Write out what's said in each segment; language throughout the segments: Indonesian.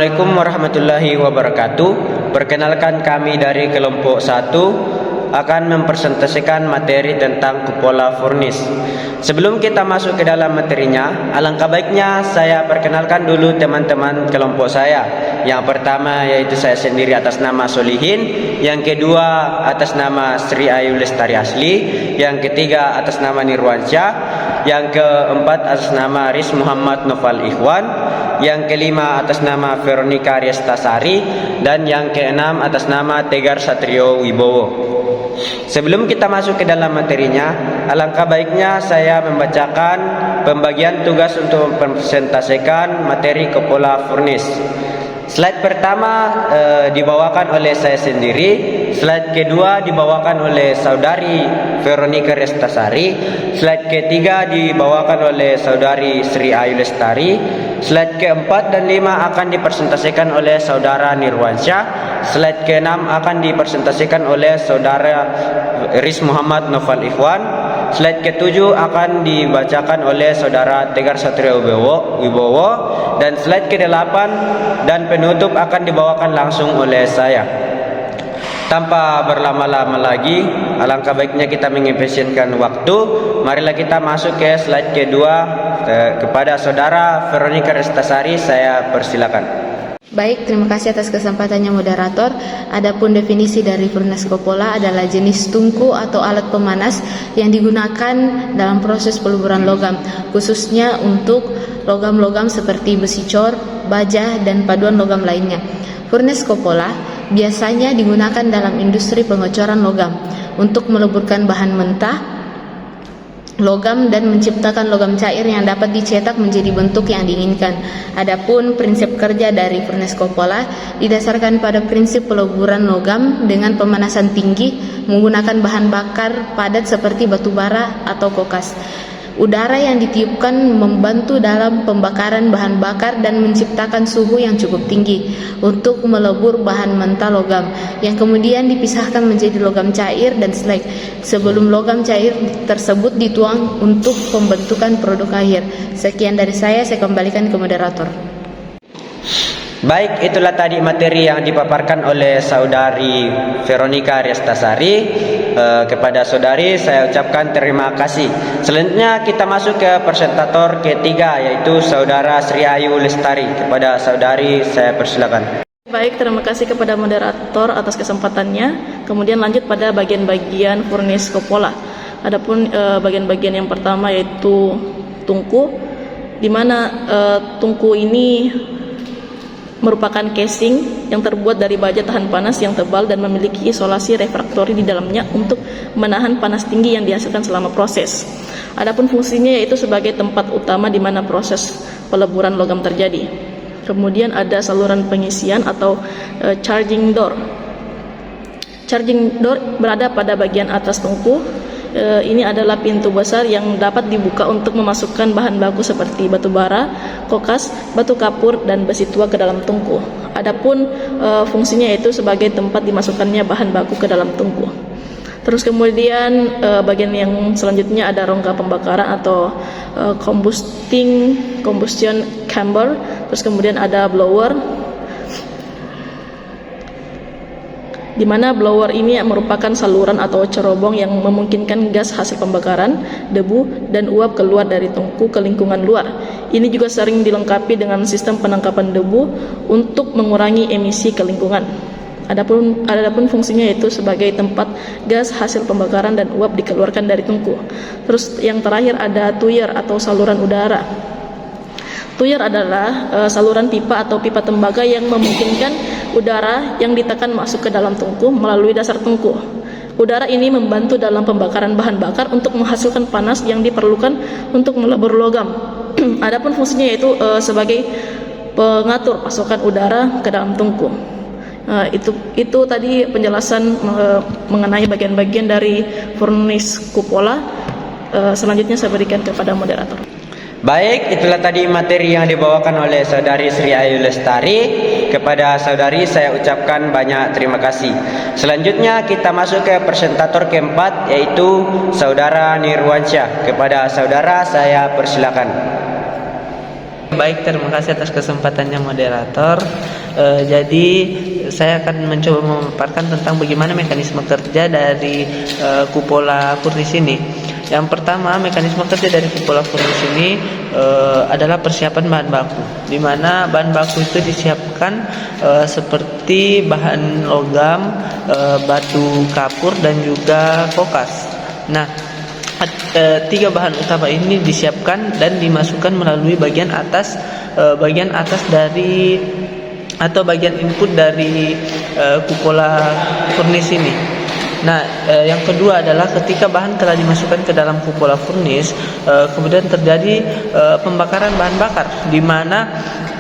Assalamualaikum warahmatullahi wabarakatuh. Perkenalkan, kami dari kelompok 1 akan mempresentasikan materi tentang kupola furnis. Sebelum kita masuk ke dalam materinya, alangkah baiknya saya perkenalkan dulu teman-teman kelompok saya. Yang pertama yaitu saya sendiri atas nama Solihin, yang kedua atas nama Sri Ayu Lestari Asli, yang ketiga atas nama Nirwansyah, yang keempat atas nama Riz Muhammad Nofal Ikhwan, yang kelima atas nama Veronica Riestasari, dan yang keenam atas nama Tegar Satrio Wibowo. Sebelum kita masuk ke dalam materinya, alangkah baiknya saya membacakan pembagian tugas untuk mempresentasikan materi kupola furnis. Slide pertama dibawakan oleh saya sendiri, slide kedua dibawakan oleh saudari Veronica Riestasari, slide ketiga dibawakan oleh saudari Sri Ayu Lestari, slide keempat dan 5 akan dipresentasikan oleh saudara Nirwansyah, slide keenam akan dipresentasikan oleh saudara Riz Muhammad Nofal Ikhwan, slide ketujuh akan dibacakan oleh saudara Tegar Satrio Wibowo, dan slide ke-8 dan penutup akan dibawakan langsung oleh saya. Tanpa berlama-lama lagi, alangkah baiknya kita mengefisienkan waktu. Marilah kita masuk ke slide kedua. Kepada saudara Veronica Riestasari, saya persilakan. Baik, terima kasih atas kesempatannya moderator. Adapun definisi dari furnas kupola adalah jenis tungku atau alat pemanas yang digunakan dalam proses peluburan logam, khususnya untuk logam-logam seperti besi cor, baja, dan paduan logam lainnya. Furnas kupola biasanya digunakan dalam industri pengecoran logam untuk meleburkan bahan mentah logam dan menciptakan logam cair yang dapat dicetak menjadi bentuk yang diinginkan. Adapun prinsip kerja dari furnas kupola didasarkan pada prinsip peluburan logam dengan pemanasan tinggi menggunakan bahan bakar padat seperti batu bara atau kokas. Udara yang ditiupkan membantu dalam pembakaran bahan bakar dan menciptakan suhu yang cukup tinggi untuk melebur bahan mentah logam yang kemudian dipisahkan menjadi logam cair dan slag sebelum logam cair tersebut dituang untuk pembentukan produk akhir. Sekian dari saya kembalikan ke moderator. Baik, itulah tadi materi yang dipaparkan oleh saudari Veronica Riestasari. Kepada saudari saya ucapkan terima kasih. Selanjutnya kita masuk ke presentator ketiga, yaitu saudara Sri Ayu Lestari. Kepada saudari saya persilakan. Baik, terima kasih kepada moderator atas kesempatannya. Kemudian lanjut pada bagian-bagian furnis kupola. Adapun bagian-bagian yang pertama yaitu tungku, di mana tungku ini merupakan casing yang terbuat dari baja tahan panas yang tebal dan memiliki isolasi refraktori di dalamnya untuk menahan panas tinggi yang dihasilkan selama proses. Adapun fungsinya yaitu sebagai tempat utama di mana proses peleburan logam terjadi. Kemudian ada saluran pengisian atau charging door. Charging door berada pada bagian atas tungku. Ini adalah pintu besar yang dapat dibuka untuk memasukkan bahan baku seperti batu bara, kokas, batu kapur, dan besi tua ke dalam tungku. Adapun fungsinya yaitu sebagai tempat dimasukkannya bahan baku ke dalam tungku. Terus kemudian bagian yang selanjutnya ada rongga pembakaran atau combustion chamber. Terus kemudian ada blower, di mana blower ini merupakan saluran atau cerobong yang memungkinkan gas hasil pembakaran, debu, dan uap keluar dari tungku ke lingkungan luar. Ini juga sering dilengkapi dengan sistem penangkapan debu untuk mengurangi emisi ke lingkungan. Adapun fungsinya yaitu sebagai tempat gas hasil pembakaran dan uap dikeluarkan dari tungku. Terus yang terakhir ada tuyer atau saluran udara. Tuyer adalah saluran pipa atau pipa tembaga yang memungkinkan udara yang ditekan masuk ke dalam tungku melalui dasar tungku. Udara ini membantu dalam pembakaran bahan bakar untuk menghasilkan panas yang diperlukan untuk melebur logam. Adapun fungsinya yaitu sebagai pengatur pasokan udara ke dalam tungku. Itu tadi penjelasan mengenai bagian-bagian dari furnis kupola. Selanjutnya saya berikan kepada moderator. Baik, itulah tadi materi yang dibawakan oleh saudari Sri Ayu Lestari. Kepada saudari saya ucapkan banyak terima kasih. Selanjutnya kita masuk ke presentator keempat, yaitu saudara Nirwansyah. Kepada saudara saya persilakan. Baik, terima kasih atas kesempatannya moderator. Jadi saya akan mencoba memaparkan tentang bagaimana mekanisme kerja dari kupola furnis ini. Yang pertama, mekanisme kerja dari kupola furnis ini adalah persiapan bahan baku, di mana bahan baku itu disiapkan seperti bahan logam, batu kapur, dan juga kokas. Nah, tiga bahan utama ini disiapkan dan dimasukkan melalui bagian atas dari atau bagian input dari kupola furnis ini. Nah, yang kedua adalah ketika bahan telah dimasukkan ke dalam kupola furnis, kemudian terjadi pembakaran bahan bakar, di mana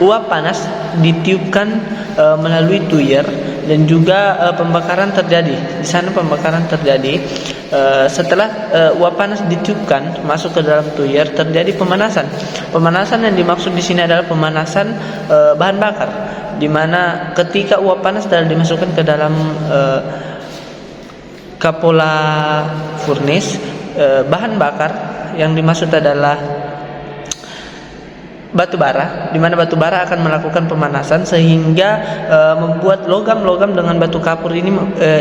uap panas ditiupkan melalui tuyer, dan juga pembakaran terjadi. Di sana pembakaran terjadi. Setelah uap panas ditiupkan masuk ke dalam tuyer, terjadi pemanasan. Pemanasan yang dimaksud di sini adalah pemanasan bahan bakar, di mana ketika uap panas telah dimasukkan ke dalam kupola furnis, bahan bakar yang dimaksud adalah batu bara, di mana batu bara akan melakukan pemanasan sehingga membuat logam-logam dengan batu kapur ini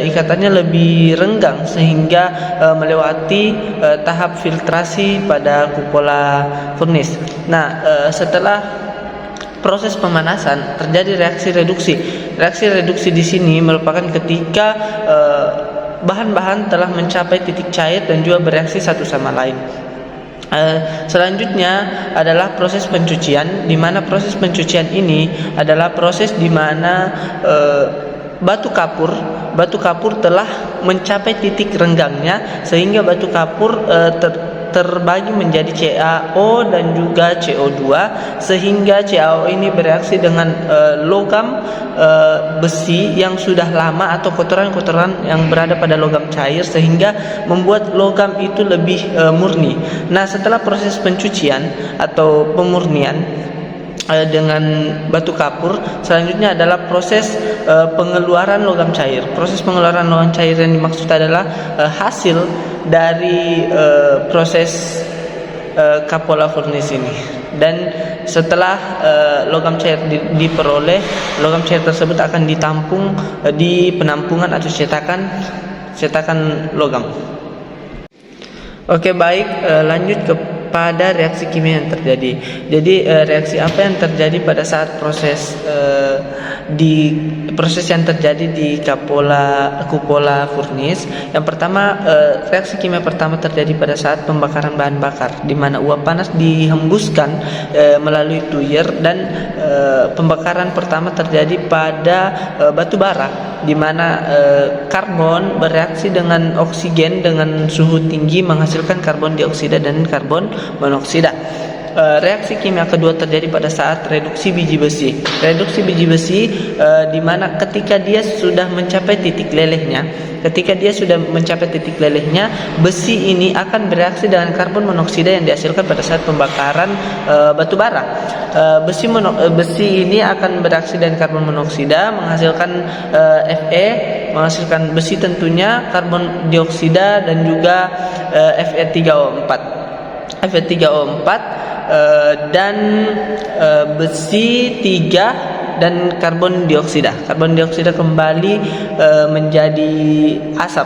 ikatannya lebih renggang sehingga melewati tahap filtrasi pada kupola furnis. Nah, setelah proses pemanasan terjadi reaksi reduksi. Reaksi reduksi di sini merupakan ketika bahan-bahan telah mencapai titik cair dan juga bereaksi satu sama lain. Selanjutnya adalah proses pencucian, di mana proses pencucian ini adalah proses di mana batu kapur telah mencapai titik renggangnya sehingga batu kapur terbagi menjadi CaO dan juga CO2, sehingga CaO ini bereaksi dengan logam besi yang sudah lama atau kotoran-kotoran yang berada pada logam cair sehingga membuat logam itu lebih murni. Nah, setelah proses pencucian atau pemurnian dengan batu kapur, selanjutnya adalah proses pengeluaran logam cair. Proses pengeluaran logam cair yang dimaksud adalah hasil dari proses kupola furnis ini. Dan setelah logam cair diperoleh, logam cair tersebut akan ditampung di penampungan atau cetakan logam. Oke, baik, lanjut kepada reaksi kimia yang terjadi. Jadi reaksi apa yang terjadi pada saat proses yang terjadi di kupola furnis? Yang pertama, reaksi kimia pertama terjadi pada saat pembakaran bahan bakar, di mana uap panas dihembuskan melalui tuyer, dan pembakaran pertama terjadi pada batu bara, di mana karbon bereaksi dengan oksigen dengan suhu tinggi menghasilkan karbon dioksida dan karbon monoksida. Reaksi kimia kedua terjadi pada saat reduksi biji besi. Reduksi biji besi di mana ketika dia sudah mencapai titik lelehnya, besi ini akan bereaksi dengan karbon monoksida yang dihasilkan pada saat pembakaran batu bara. Besi ini akan bereaksi dengan karbon monoksida menghasilkan Fe, menghasilkan besi tentunya, karbon dioksida, dan juga Fe3O4. Dan besi 3 dan karbon dioksida. Karbon dioksida kembali menjadi asap.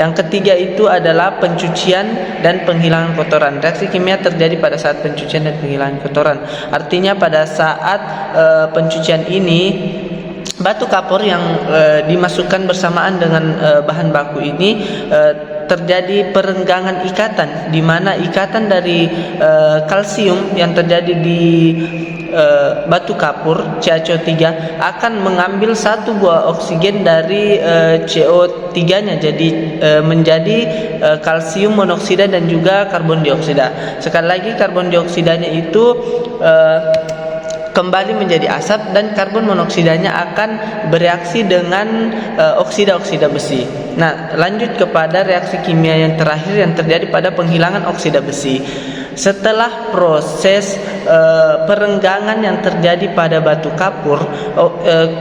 Yang ketiga itu adalah pencucian dan penghilangan kotoran. Reaksi kimia terjadi pada saat pencucian dan penghilangan kotoran. Artinya pada saat pencucian ini, batu kapur yang dimasukkan bersamaan dengan bahan baku ini terjadi perenggangan ikatan, di mana ikatan dari kalsium yang terjadi di batu kapur CaCO3 akan mengambil satu buah oksigen dari CO3-nya, jadi menjadi kalsium monoksida dan juga karbon dioksida. Sekali lagi, karbon dioksidanya itu kembali menjadi asap, dan karbon monoksidanya akan bereaksi dengan oksida-oksida besi. Nah, lanjut kepada reaksi kimia yang terakhir yang terjadi pada penghilangan oksida besi. Setelah proses perenggangan yang terjadi pada batu kapur,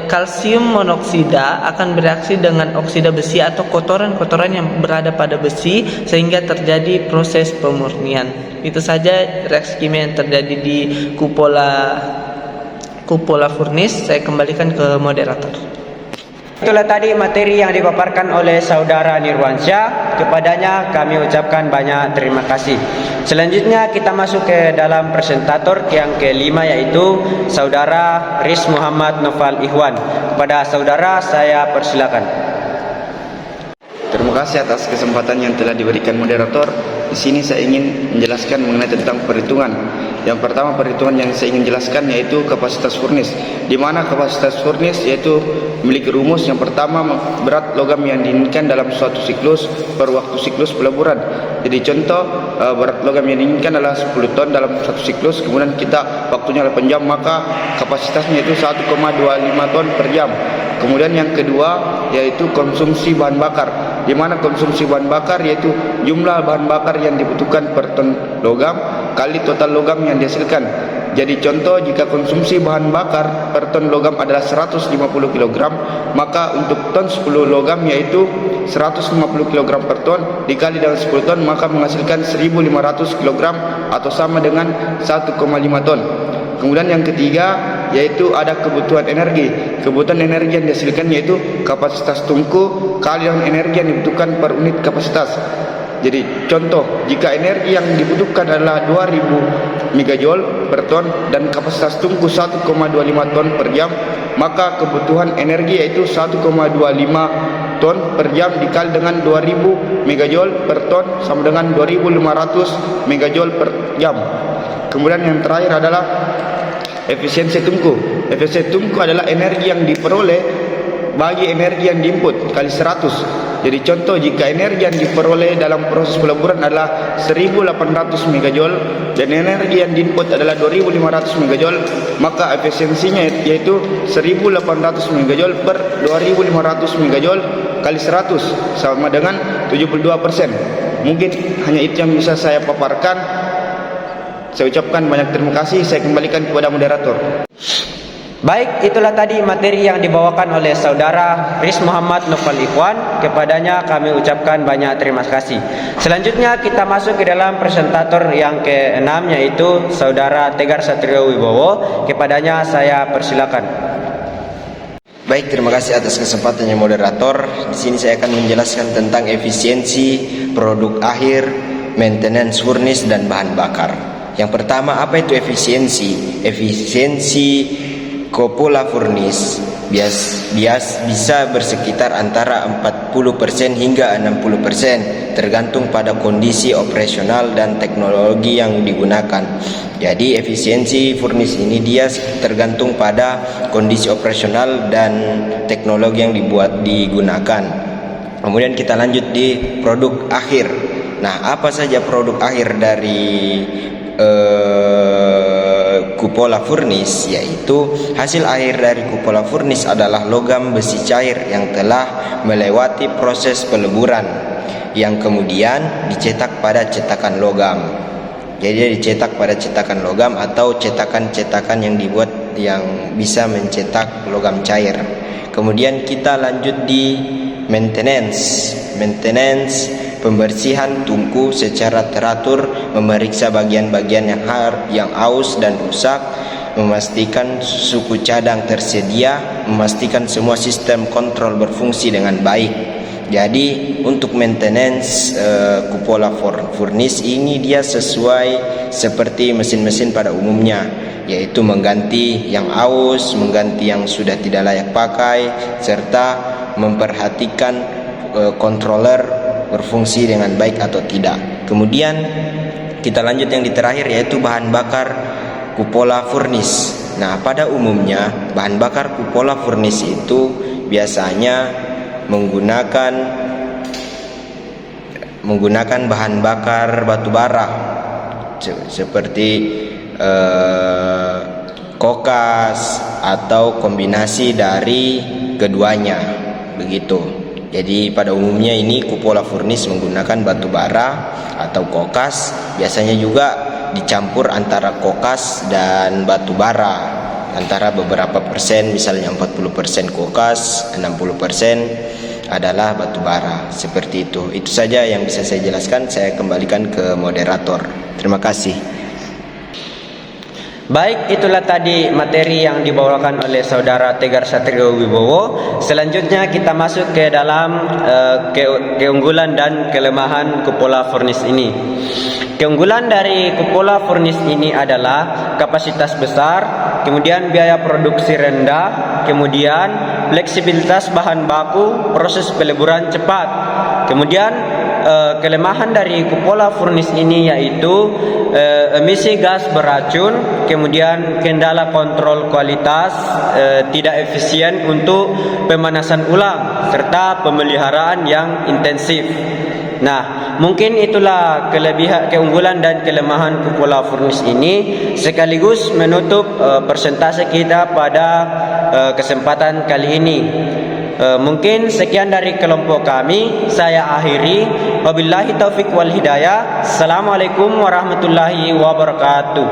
kalsium monoksida akan bereaksi dengan oksida besi atau kotoran-kotoran yang berada pada besi sehingga terjadi proses pemurnian. Itu saja reaksi kimia yang terjadi di kupola furnace. Saya kembalikan ke moderator. Itulah tadi materi yang dipaparkan oleh saudara Nirwansyah. Kepadanya kami ucapkan banyak terima kasih. Selanjutnya kita masuk ke dalam presentator yang kelima, yaitu saudara Riz Muhammad Noval Ikhwan. Kepada saudara saya persilakan. Terima kasih atas kesempatan yang telah diberikan moderator. Di sini saya ingin menjelaskan mengenai tentang perhitungan. Yang pertama, perhitungan yang saya ingin jelaskan yaitu kapasitas furnace. Di mana kapasitas furnace yaitu memiliki rumus. Yang pertama, berat logam yang diinginkan dalam suatu siklus per waktu siklus peleburan. Jadi contoh, berat logam yang diinginkan adalah 10 ton dalam satu siklus, kemudian kita waktunya 8 jam, maka kapasitasnya itu 1,25 ton per jam. Kemudian yang kedua yaitu konsumsi bahan bakar, di mana konsumsi bahan bakar yaitu jumlah bahan bakar yang dibutuhkan per ton logam kali total logam yang dihasilkan. Jadi contoh, jika konsumsi bahan bakar per ton logam adalah 150 kg, maka untuk ton 10 logam yaitu 150 kg per ton dikali dengan 10 ton maka menghasilkan 1500 kg atau sama dengan 1,5 ton. Kemudian yang ketiga yaitu ada kebutuhan energi. Kebutuhan energi yang dihasilkan yaitu kapasitas tungku kali dengan energi yang dibutuhkan per unit kapasitas. Jadi contoh, jika energi yang dibutuhkan adalah 2000 megajoule per ton dan kapasitas tungku 1,25 ton per jam, maka kebutuhan energi yaitu 1,25 ton per jam dikali dengan 2000 megajoule per ton sama dengan 2500 megajoule per jam. Kemudian yang terakhir adalah efisiensi tungku. Efisiensi tungku adalah energi yang diperoleh bagi energi yang diinput kali 100. Jadi contoh, jika energi yang diperoleh dalam proses peleburan adalah 1800 megajoule dan energi yang diinput adalah 2500 megajoule, maka efisiensinya yaitu 1800 megajoule per 2500 megajoule kali 100 sama dengan 72%. Mungkin hanya itu yang bisa saya paparkan. Saya ucapkan banyak terima kasih. Saya kembalikan kepada moderator. Baik, itulah tadi materi yang dibawakan oleh saudara Riz Muhammad Noval Ikhwan. Kepadanya kami ucapkan banyak terima kasih. Selanjutnya kita masuk ke dalam presentator yang ke-6, yaitu saudara Tegar Satrio Wibowo. Kepadanya saya persilakan. Baik, terima kasih atas kesempatannya moderator. Di sini saya akan menjelaskan tentang efisiensi produk akhir, maintenance furnace dan bahan bakar. Yang pertama, apa itu efisiensi? Efisiensi cupola furnace bisa bersekitar antara 40% hingga 60%, tergantung pada kondisi operasional dan teknologi yang digunakan. Jadi efisiensi furnace ini dia tergantung pada kondisi operasional dan teknologi yang digunakan. Kemudian kita lanjut di produk akhir. Nah, apa saja produk akhir dari cupola furnace? Yaitu hasil akhir dari cupola furnace adalah logam besi cair yang telah melewati proses peleburan yang kemudian dicetak pada cetakan logam. Jadi dicetak pada cetakan logam atau cetakan-cetakan yang dibuat yang bisa mencetak logam cair. Kemudian kita lanjut di maintenance. Pembersihan tungku secara teratur, memeriksa bagian-bagian yang aus dan rusak, memastikan suku cadang tersedia, memastikan semua sistem kontrol berfungsi dengan baik. Jadi untuk maintenance cupola furnace ini dia sesuai seperti mesin-mesin pada umumnya, yaitu mengganti yang aus, mengganti yang sudah tidak layak pakai, serta memperhatikan controller berfungsi dengan baik atau tidak. Kemudian kita lanjut yang di terakhir, yaitu bahan bakar cupola furnace. Nah, pada umumnya bahan bakar cupola furnace itu biasanya menggunakan bahan bakar batu bara seperti kokas atau kombinasi dari keduanya, begitu. Jadi pada umumnya ini cupola furnace menggunakan batu bara atau kokas. Biasanya juga dicampur antara kokas dan batu bara, antara beberapa persen, misalnya 40% kokas, 60% adalah batu bara. Seperti itu. Itu saja yang bisa saya jelaskan. Saya kembalikan ke moderator. Terima kasih. Baik, itulah tadi materi yang dibawakan oleh Saudara Tegar Satrio Wibowo. Selanjutnya kita masuk ke dalam keunggulan dan kelemahan Cupola Furnace ini. Keunggulan dari Cupola Furnace ini adalah kapasitas besar, kemudian biaya produksi rendah, kemudian fleksibilitas bahan baku, proses peleburan cepat. Kemudian kelemahan dari Cupola Furnace ini yaitu emisi gas beracun, kemudian kendala kontrol kualitas, tidak efisien untuk pemanasan ulang, serta pemeliharaan yang intensif. Nah, mungkin itulah keunggulan dan kelemahan Cupola Furnace ini, sekaligus menutup persentase kita pada kesempatan kali ini. Mungkin sekian dari kelompok kami. Saya akhiri. Wabillahi taufik wal hidayah. Assalamualaikum warahmatullahi wabarakatuh.